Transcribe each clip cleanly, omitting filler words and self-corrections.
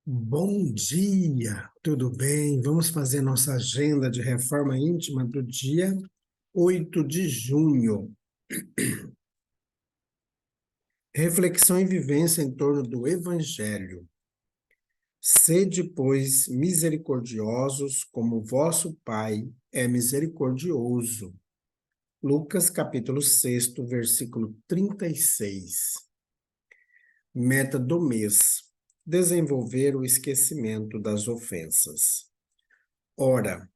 Bom dia, tudo bem? Vamos fazer nossa agenda de reforma íntima do dia 8 de junho. Reflexão e vivência em torno do Evangelho. Sede, pois, misericordiosos, como vosso Pai é misericordioso. Lucas, capítulo 6, versículo 36. Meta do mês: desenvolver o esquecimento das ofensas. Ora,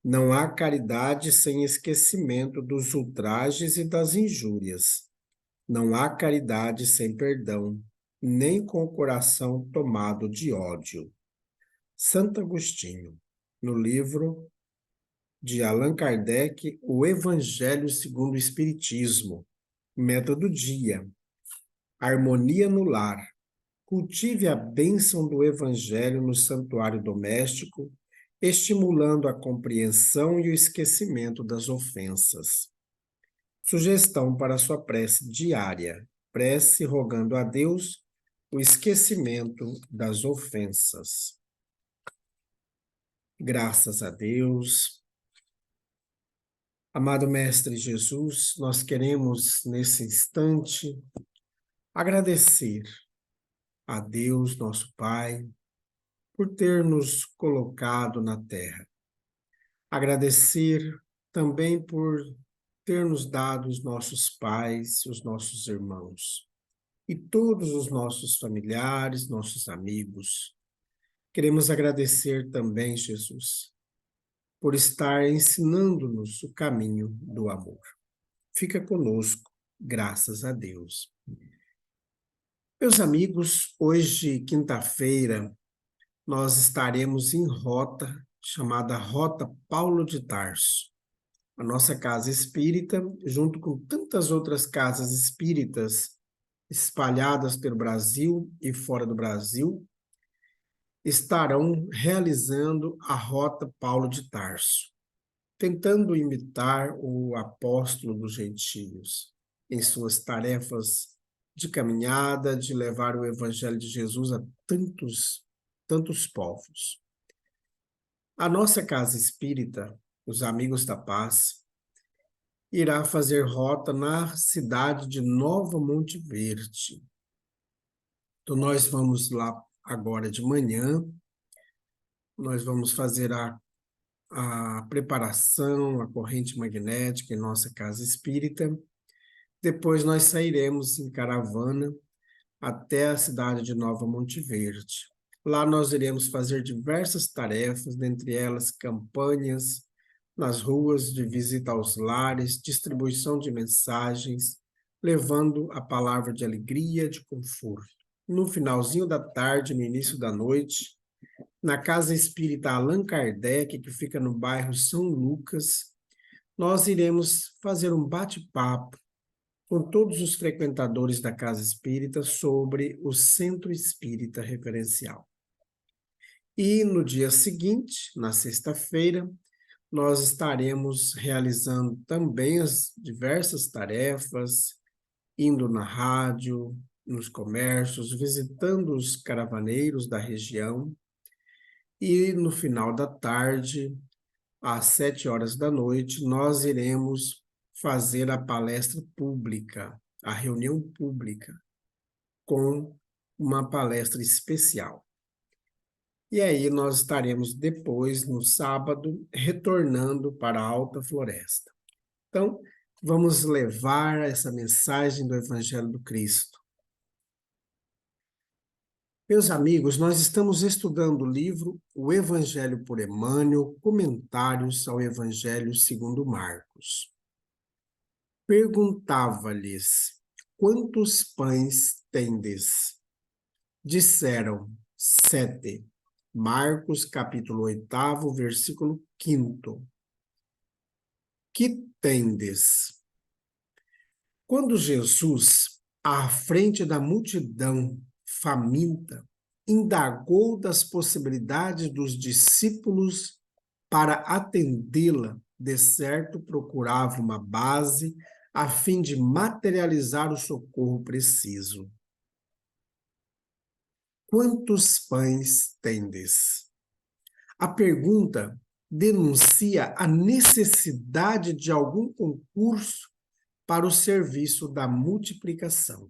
não há caridade sem esquecimento dos ultrajes e das injúrias. Não há caridade sem perdão, nem com o coração tomado de ódio. Santo Agostinho, no livro de Allan Kardec, O Evangelho segundo o Espiritismo. Meta do dia: harmonia no lar. Cultive a bênção do Evangelho no santuário doméstico, estimulando a compreensão e o esquecimento das ofensas. Sugestão para sua prece diária: prece rogando a Deus o esquecimento das ofensas. Graças a Deus. Amado Mestre Jesus, nós queremos nesse instante agradecer a Deus, nosso Pai, por ter nos colocado na terra. Agradecer também por ter nos dado os nossos pais, os nossos irmãos e todos os nossos familiares, nossos amigos. Queremos agradecer também, Jesus, por estar ensinando-nos o caminho do amor. Fica conosco, graças a Deus. Meus amigos, hoje, quinta-feira, nós estaremos em rota chamada Rota Paulo de Tarso. A nossa casa espírita, junto com tantas outras casas espíritas espalhadas pelo Brasil e fora do Brasil, estarão realizando a Rota Paulo de Tarso, tentando imitar o apóstolo dos gentios em suas tarefas de caminhada, de levar o Evangelho de Jesus a tantos povos. A nossa casa espírita, os Amigos da Paz, irá fazer rota na cidade de Nova Monte Verde. Então, nós vamos lá agora de manhã, nós vamos fazer a preparação, a corrente magnética em nossa casa espírita. Depois nós sairemos em caravana até a cidade de Nova Monte Verde. Lá nós iremos fazer diversas tarefas, dentre elas campanhas nas ruas de visita aos lares, distribuição de mensagens, levando a palavra de alegria, de conforto. No finalzinho da tarde, no início da noite, na Casa Espírita Allan Kardec, que fica no bairro São Lucas, nós iremos fazer um bate-papo com todos os frequentadores da Casa Espírita sobre o Centro Espírita Referencial. E no dia seguinte, na sexta-feira, nós estaremos realizando também as diversas tarefas, indo na rádio, nos comércios, visitando os caravaneiros da região. E no final da tarde, às 7 horas da noite, nós iremos fazer a palestra pública, a reunião pública, com uma palestra especial. E aí nós estaremos depois, no sábado, retornando para a Alta Floresta. Então, vamos levar essa mensagem do Evangelho do Cristo. Meus amigos, nós estamos estudando o livro O Evangelho por Emmanuel, Comentários ao Evangelho segundo Marcos. Perguntava-lhes: quantos pães tendes? Disseram: 7. Marcos, capítulo 8, versículo 5. Que tendes? Quando Jesus, à frente da multidão faminta, indagou das possibilidades dos discípulos para atendê-la, de certo procurava uma base a fim de materializar o socorro preciso. quantos pães tendes? A pergunta denuncia a necessidade de algum concurso para o serviço da multiplicação.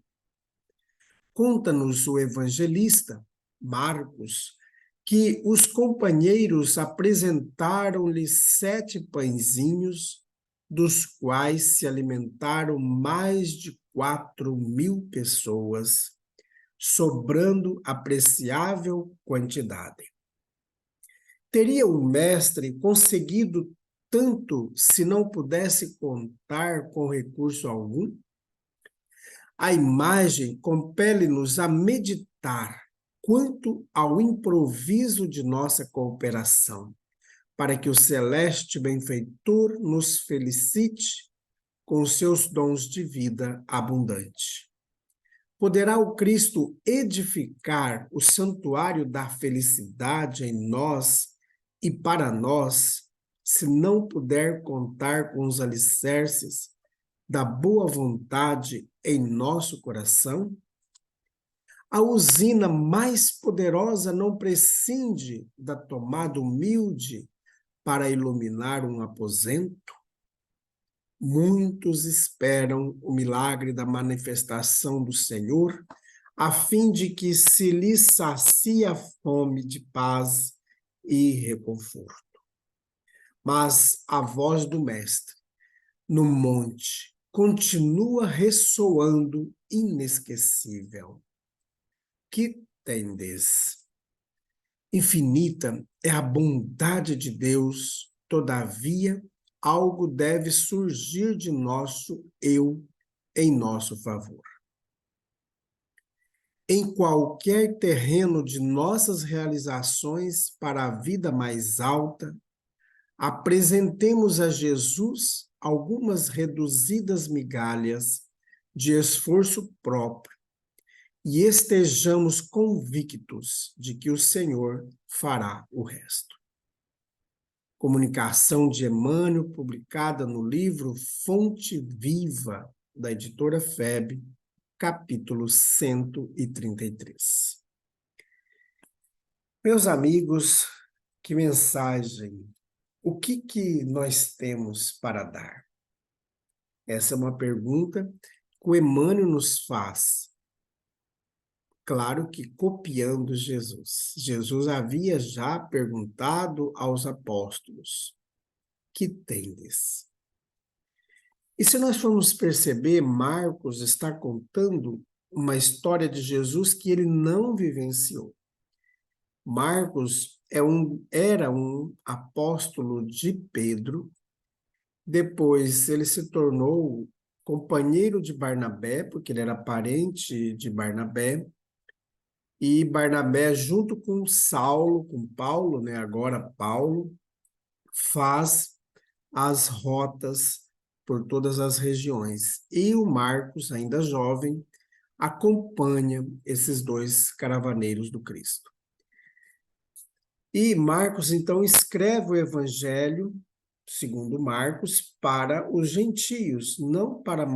Conta-nos o evangelista, Marcos, que os companheiros apresentaram-lhe 7 pãezinhos, dos quais se alimentaram mais de 4.000 pessoas, sobrando apreciável quantidade. Teria o mestre conseguido tanto se não pudesse contar com recurso algum? A imagem compele-nos a meditar quanto ao improviso de nossa cooperação, para que o celeste benfeitor nos felicite com seus dons de vida abundante. Poderá o Cristo edificar o santuário da felicidade em nós e para nós, se não puder contar com os alicerces da boa vontade em nosso coração? A usina mais poderosa não prescinde da tomada humilde para iluminar um aposento? Muitos esperam o milagre da manifestação do Senhor, a fim de que se lhes sacie a fome de paz e reconforto. Mas a voz do Mestre, no monte, continua ressoando inesquecível. Que tendes? Infinita é a bondade de Deus, todavia, algo deve surgir de nosso eu em nosso favor. Em qualquer terreno de nossas realizações para a vida mais alta, apresentemos a Jesus algumas reduzidas migalhas de esforço próprio e estejamos convictos de que o Senhor fará o resto. Comunicação de Emmanuel, publicada no livro Fonte Viva, da editora FEB, capítulo 133. Meus amigos, que mensagem! O que nós temos para dar? Essa é uma pergunta que o Emmanuel nos faz. Claro que copiando Jesus. Jesus havia já perguntado aos apóstolos: que tendes? E se nós formos perceber, Marcos está contando uma história de Jesus que ele não vivenciou. Marcos era um apóstolo de Pedro, depois ele se tornou companheiro de Barnabé, porque ele era parente de Barnabé, e Barnabé, junto com Saulo, com Paulo, né, agora Paulo, faz as rotas por todas as regiões. E o Marcos, ainda jovem, acompanha esses 2 caravaneiros do Cristo. E Marcos, então, escreve o Evangelho, segundo Marcos, para os gentios, não para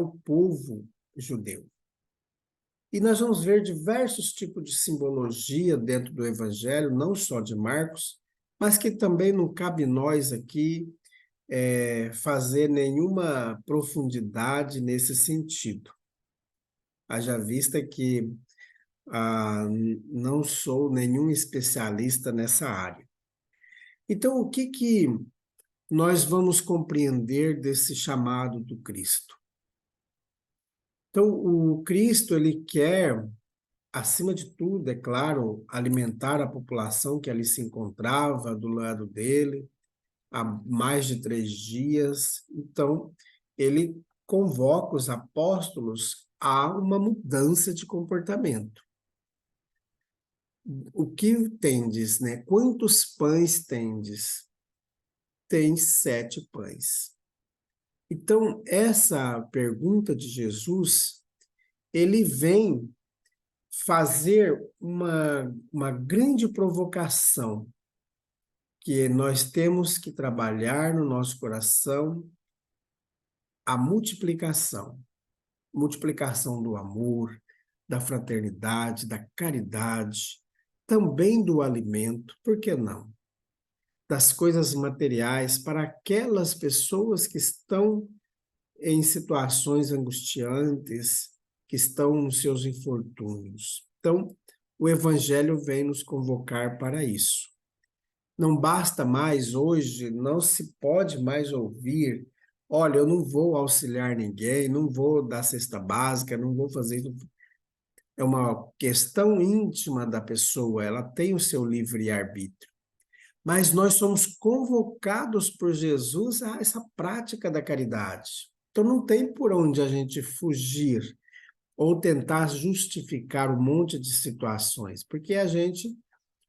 o povo judeu. E nós vamos ver diversos tipos de simbologia dentro do Evangelho, não só de Marcos, mas que também não cabe nós aqui fazer nenhuma profundidade nesse sentido. Haja vista que não sou nenhum especialista nessa área. Então, o que nós vamos compreender desse chamado do Cristo? Então, o Cristo, ele quer, acima de tudo, é claro, alimentar a população que ali se encontrava do lado dele há mais de 3 dias. Então, ele convoca os apóstolos a uma mudança de comportamento. O que tendes, né? Quantos pães tendes? Tens 7 pães. Então, essa pergunta de Jesus, ele vem fazer uma grande provocação, que nós temos que trabalhar no nosso coração a multiplicação do amor, da fraternidade, da caridade, também do alimento, por que não? Das coisas materiais para aquelas pessoas que estão em situações angustiantes, que estão nos seus infortúnios. Então, o Evangelho vem nos convocar para isso. Não basta mais hoje, não se pode mais ouvir, olha, eu não vou auxiliar ninguém, não vou dar cesta básica, não vou fazer isso. É uma questão íntima da pessoa, ela tem o seu livre-arbítrio. Mas nós somos convocados por Jesus a essa prática da caridade. Então não tem por onde a gente fugir ou tentar justificar um monte de situações, porque a gente,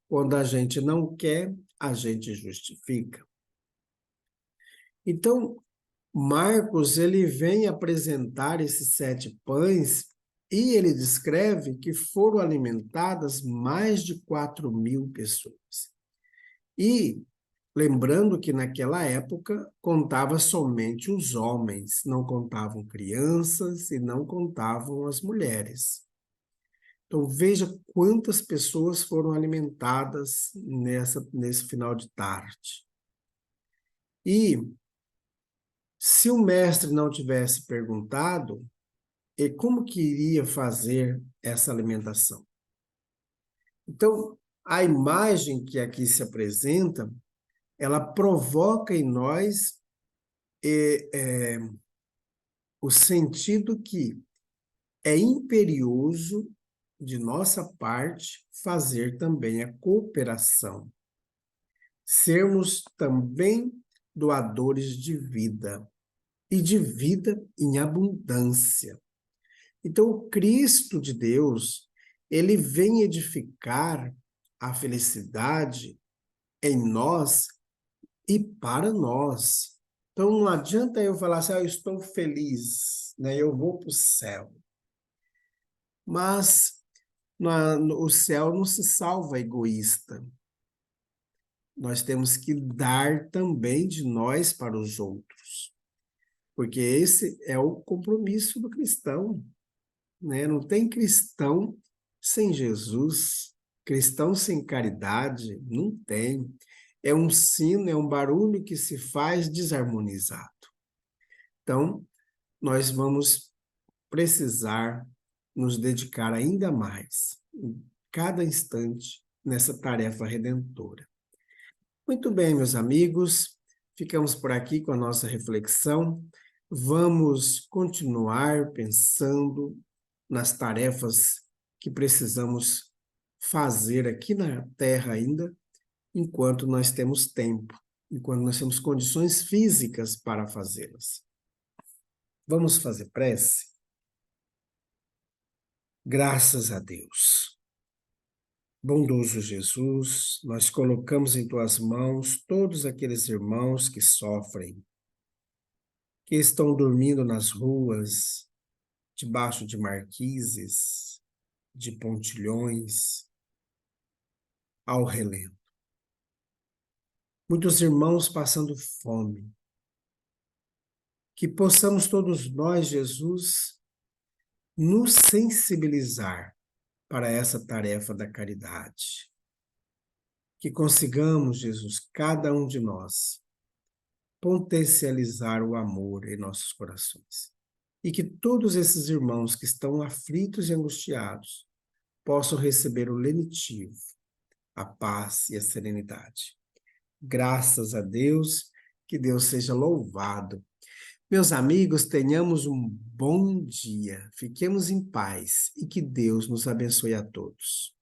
quando a gente não quer, a gente justifica. Então, Marcos, ele vem apresentar esses 7 pães e ele descreve que foram alimentadas mais de 4.000 pessoas. E lembrando que naquela época contava somente os homens, não contavam crianças e não contavam as mulheres. Então veja quantas pessoas foram alimentadas nesse final de tarde. E se o mestre não tivesse perguntado, e como que iria fazer essa alimentação? Então, a imagem que aqui se apresenta, ela provoca em nós o sentido que é imperioso de nossa parte fazer também a cooperação, sermos também doadores de vida, e de vida em abundância. Então, o Cristo de Deus, ele vem edificar a felicidade em nós e para nós. Então, não adianta eu falar assim, eu estou feliz, né? Eu vou para o céu. Mas o céu não se salva egoísta. Nós temos que dar também de nós para os outros. Porque esse é o compromisso do cristão, né? Não tem cristão sem Jesus, cristão sem caridade, não tem. É um sino, é um barulho que se faz desarmonizado. Então, nós vamos precisar nos dedicar ainda mais, em cada instante, nessa tarefa redentora. Muito bem, meus amigos, ficamos por aqui com a nossa reflexão. Vamos continuar pensando nas tarefas que precisamos fazer aqui na Terra ainda, enquanto nós temos tempo, enquanto nós temos condições físicas para fazê-las. Vamos fazer prece? Graças a Deus. Bondoso Jesus, nós colocamos em tuas mãos todos aqueles irmãos que sofrem, que estão dormindo nas ruas, debaixo de marquises, de pontilhões, ao relento. Muitos irmãos passando fome. Que possamos todos nós, Jesus, nos sensibilizar para essa tarefa da caridade. Que consigamos, Jesus, cada um de nós, potencializar o amor em nossos corações. E que todos esses irmãos que estão aflitos e angustiados possam receber o lenitivo, a paz e a serenidade. Graças a Deus, que Deus seja louvado. Meus amigos, tenhamos um bom dia, fiquemos em paz e que Deus nos abençoe a todos.